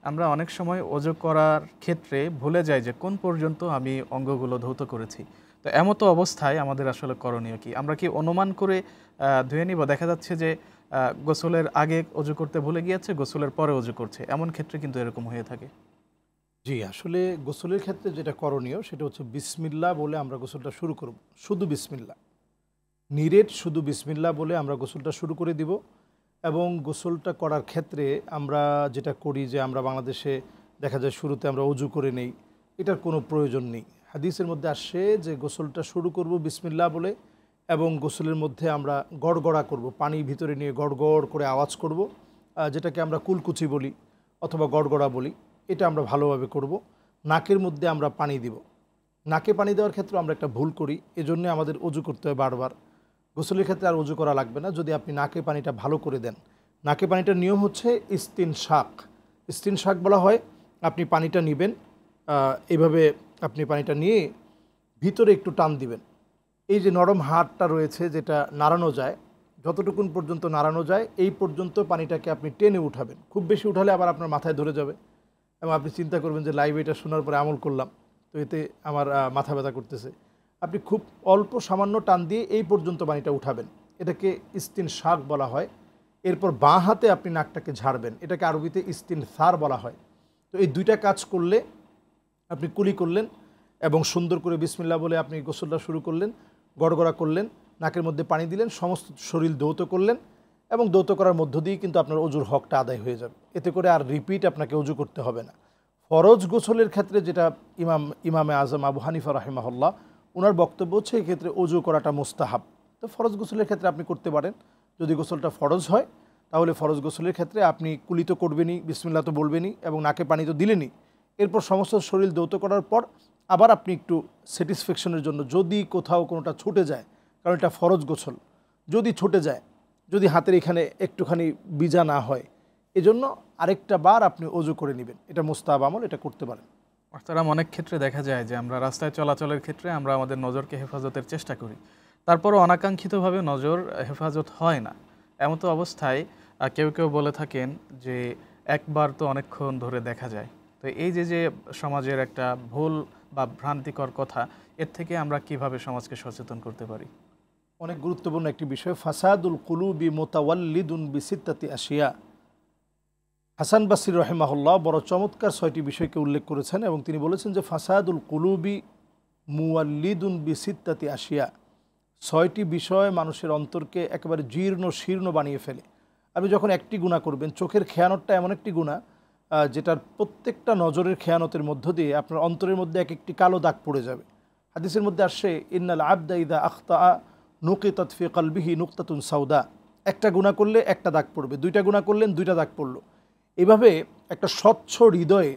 আমরা অনেক সময় অজু করার ক্ষেত্রে ভুলে যাই যে কোন পর্যন্ত আমি অঙ্গগুলো ধৌত করেছি। তো এমতো অবস্থায় আমাদের আসলে করণীয় কি? আমরা কি অনুমান করে ধুয়ে নিব? দেখা যাচ্ছে যে গোসলের আগে অজু করতে ভুলে গিয়েছে, গোসলের পরে অজু করছে। এমন ক্ষেত্রে কিন্তু এরকম হয়ে থাকে। জি, আসলে গোসলের ক্ষেত্রে যেটা করণীয় সেটা হচ্ছে বিসমিল্লাহ বলে আমরা গোসলটা শুরু করব। শুধু বিসমিল্লাহ, নিরেট শুধু বিসমিল্লাহ বলে আমরা গোসলটা শুরু করে দিব। এবং গোসলটা করার ক্ষেত্রে আমরা যেটা করি যে আমরা বাংলাদেশে দেখা যায় শুরুতে আমরা অজু করে নেই, এটার কোনো প্রয়োজন নেই। হাদিসের মধ্যে আসে যে গোসলটা শুরু করব বিসমিল্লাহ বলে, এবং গোসলের মধ্যে আমরা গড়গড়া করব, পানি ভিতরে নিয়ে গড়গড় করে আওয়াজ করব, যেটাকে আমরা কুলকুচি বলি অথবা গড়গড়া বলি। এটা আমরা ভালোভাবে করব। নাকের মধ্যে আমরা পানি দিব। নাকে পানি দেওয়ার ক্ষেত্রে আমরা একটা ভুল করি, এজন্য আমাদের অজু করতে হয় বারবার। গোসলের ক্ষেত্রে আর অজু করা লাগবে না যদি আপনি নাকে পানিটা ভালো করে দেন। নাকে পানিটার নিয়ম হচ্ছে ইস্তিনশাক। ইস্তিনশাক বলা হয়, আপনি পানিটা নেবেন, এইভাবে আপনি পানিটা নিয়ে ভিতরে একটু টান দিবেন। এই যে নরম হাড়টা রয়েছে যেটা নাড়ানো যায়, যতটুকুন পর্যন্ত নাড়ানো যায় এই পর্যন্ত পানিটাকে আপনি টেনে উঠাবেন। খুব বেশি উঠালে আবার আপনার মাথায় ধরে যাবে এবং আপনি চিন্তা করবেন যে লাইভ এটা শোনার পরে আমল করলাম, তো এতে আমার মাথা ব্যথা করতেছে। আপনি খুব অল্প সামান্য টান দিয়ে এই পর্যন্ত পানিটা উঠাবেন, এটাকে ইস্তিনশাক বলা হয়। এরপর বাঁ হাতে আপনি নাকটাকে ঝাড়বেন, এটাকে আরবিতে ইস্তিনসার বলা হয়। তো এই দুইটা কাজ করলে আপনি কুলি করলেন এবং সুন্দর করে বিসমিল্লাহ বলে আপনি গোসলটা শুরু করলেন, গড়গড়া করলেন, নাকের মধ্যে পানি দিলেন, সমস্ত শরীর ধৌত করলেন এবং ধৌত করার মধ্য দিয়েই কিন্তু আপনার অজুর হকটা আদায় হয়ে যাবে। এতে করে আর রিপিট আপনাকে অজু করতে হবে না। ফরজ গোসলের ক্ষেত্রে যেটা ইমামে আজম আবু হানিফা রাহিমাহুল্লাহ ওনার বক্তব্য হচ্ছে এক্ষেত্রে অজু করাটা মুস্তাহাব। তো ফরজ গোসলের ক্ষেত্রে আপনি করতে পারেন। যদি গোসলটা ফরজ হয় তাহলে ফরজ গোসলের ক্ষেত্রে আপনি কুলি তো করবেনই, বিসমিল্লাহ তো বলবেনই এবং নাকে পানি তো দিলেনই। এরপর সমস্ত শরীর ধৌত করার পর আবার আপনি একটু স্যাটিসফ্যাকশনের জন্য যদি কোথাও কোনোটা ছুটে যায়, কারণ এটা ফরজ গোসল, যদি ছুটে যায়, যদি হাতের এখানে একটুখানি বিজা না হয়, এজন্য আরেকটা বার আপনি অজু করে নেবেন। এটা মুস্তাহাব আমল, এটা করতে পারেন। অর্থাৎ অনেক ক্ষেত্রে দেখা যায় যে আমরা রাস্তায় চলাচলের ক্ষেত্রে আমরা আমাদের নজরকে হেফাজতের চেষ্টা করি, তারপরও অনাকাঙ্ক্ষিতভাবে নজর হেফাজত হয় না। এমতো অবস্থায় কেউ কেউ বলে থাকেন যে একবার তো অনেকক্ষণ ধরে দেখা যায়। তো এই যে যে সমাজের একটা ভুল বা ভ্রান্তিকর কথা, এর থেকে আমরা কিভাবে সমাজকে সচেতন করতে পারি? অনেক গুরুত্বপূর্ণ একটি বিষয়। ফাসাদুল কুলুবি মুতাওয়াল্লিদুন বিসিত্তাতি আশিয়া। হাসান বাসরি রহিমাহুল্লাহ বড় চমৎকার 6টি বিষয়কে উল্লেখ করেছেন এবং তিনি বলেছেন যে ফাসাদুল কুলুবি মুওয়াল্লিদুন বিসিত্তাতি আশিয়া। 6টি বিষয় মানুষের অন্তরকে একেবারে জীর্ণ শীর্ণ বানিয়ে ফেলে। আপনি যখন একটি গুনাহ করবেন, চোখের খেয়ানতটা এমন একটি গুনাহ যেটার প্রত্যেকটা নজরের খেয়ানতের মধ্য দিয়ে আপনার অন্তরের মধ্যে এক একটি কালো দাগ পড়ে যাবে। হাদিসের মধ্যে আসে ইন্নাল আবদা ইদা আখতা নুকিতাত ফি কলবিহি নুকতাতুন সাউদা। একটা গুনাহ করলে একটা দাগ পড়বে, দুইটা গুনাহ করলেন দুইটা দাগ পড়লো। এভাবে একটা স্বচ্ছ হৃদয়ে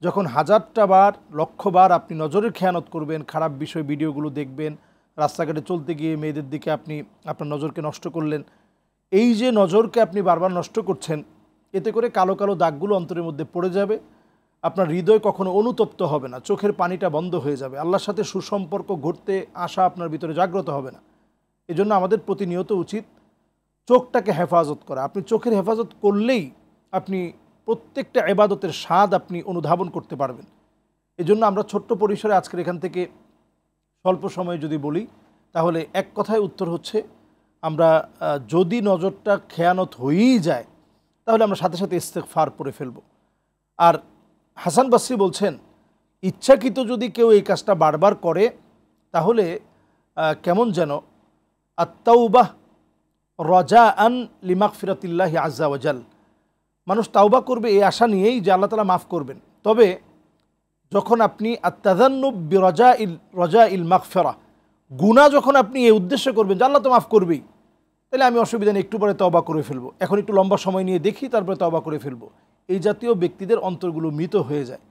যখন হাজারটা বার লক্ষবার আপনি নজরের খেয়ানত করবেন, খারাপ বিষয় ভিডিওগুলো দেখবেন, রাস্তাঘাটে চলতে গিয়ে মেয়েদের দিকে আপনি আপনার নজরকে নষ্ট করলেন, এই যে নজরকে আপনি বারবার নষ্ট করছেন, এতে করে কালো কালো দাগগুলো অন্তরের মধ্যে পড়ে যাবে। আপনার হৃদয় কখনো অনুতপ্ত হবে না, চোখের পানিটা বন্ধ হয়ে যাবে, আল্লাহর সাথে সুসম্পর্ক গড়তে আসা আপনার ভিতরে জাগ্রত হবে না। এজন্য আমাদের প্রতিনিয়ত উচিত চোখটাকে হেফাজত করা। আপনি চোখের হেফাজত করলেই আপনি প্রত্যেকটা ইবাদতের স্বাদ আপনি অনুধাবন করতে পারবেন। এজন্য আমরা ছোট্ট পরিসরে আজকের এখান থেকে স্বল্প সময়ে যদি বলি, তাহলে এক কথায় উত্তর হচ্ছে আমরা যদি নজরটা খেয়ানত হয়েই যায় তাহলে আমরা সাথে সাথে ইস্তেগফার পড়ে ফেলব। আর হাসান বাসরি বলছেন ইচ্ছাকৃত যদি কেউ এই কাজটা বারবার করে তাহলে কেমন যেন আত-তাওবাহ রাজাআন লিমাগফিরাতিল্লাহি আযজা ওয়া জাল, মানুষ তাওবা করবে এই আশা নিয়েই যে আল্লাহ তাআলা মাফ করবেন। তবে যখন আপনি আত-তাযান্নুব বিরাজাইল মাগফিরা, গুনাহ যখন আপনি এই উদ্দেশ্যে করবেন যে আল্লাহ তো মাফ করবেই, তাহলে আমি অসুবিধা নেই, একটু পরে তওবা করে ফেলবো, এখন একটু লম্বা সময় নিয়ে দেখি তারপরে তওবা করে ফেলবো, এই জাতীয় ব্যক্তিদের অন্তরগুলো মৃত হয়ে যায়।